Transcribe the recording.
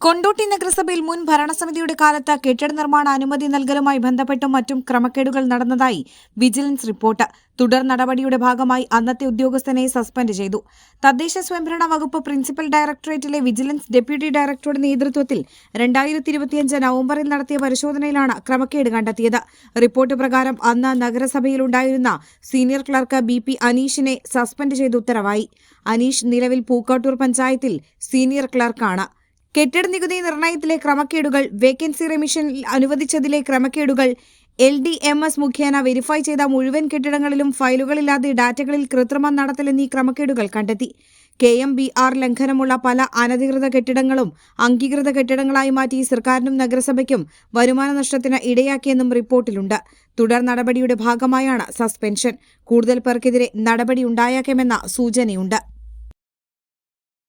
കൊണ്ടോട്ടി നഗരസഭയിൽ മുൻ ഭരണസമിതിയുടെ കാലത്ത് കെട്ടിട നിർമ്മാണ അനുമതി നൽകലുമായി ബന്ധപ്പെട്ടും മറ്റും ക്രമക്കേടുകൾ നടന്നതായി വിജിലൻസ് റിപ്പോർട്ട്. തുടർ നടപടിയുടെ ഭാഗമായി അന്നത്തെ ഉദ്യോഗസ്ഥനെ സസ്പെൻഡ് ചെയ്തു. തദ്ദേശ സ്വയംഭരണ വകുപ്പ് പ്രിൻസിപ്പൽ ഡയറക്ടറേറ്റിലെ വിജിലൻസ് ഡെപ്യൂട്ടി ഡയറക്ടറുടെ നേതൃത്വത്തിൽ 2025 നവംബറിൽ നടത്തിയ പരിശോധനയിലാണ് ക്രമക്കേട് കണ്ടെത്തിയത്. റിപ്പോർട്ട് പ്രകാരം അന്ന് നഗരസഭയിലുണ്ടായിരുന്ന സീനിയർ ക്ലർക്ക് BP അനീഷിനെ സസ്പെൻഡ് ചെയ്ത് ഉത്തരവായി. അനീഷ് നിലവിൽ പൂക്കാട്ടൂർ പഞ്ചായത്തിൽ സീനിയർ ക്ലർക്കാണ്. കെട്ടിട നികുതി നിർണയത്തിലെ ക്രമക്കേടുകൾ, വേക്കൻസി റെമിഷൻ അനുവദിച്ചതിലെ ക്രമക്കേടുകൾ, LDMS മുഖേന വെരിഫൈ ചെയ്ത മുഴുവൻ കെട്ടിടങ്ങളിലും ഫയലുകളില്ലാതെ ഡാറ്റകളിൽ കൃത്രിമം നടത്തൽ എന്നീ ക്രമക്കേടുകൾ കണ്ടെത്തി. KMBR ലംഘനമുള്ള പല അനധികൃത കെട്ടിടങ്ങളും അംഗീകൃത കെട്ടിടങ്ങളായി മാറ്റി സർക്കാരിനും നഗരസഭയ്ക്കും വരുമാന നഷ്ടത്തിന് ഇടയാക്കിയെന്നും റിപ്പോർട്ടിലുണ്ട്. തുടർ നടപടിയുടെ ഭാഗമായാണ് സസ്പെൻഷൻ. കൂടുതൽ പേർക്കെതിരെ നടപടി ഉണ്ടായേക്കുമെന്ന സൂചനയുണ്ട്.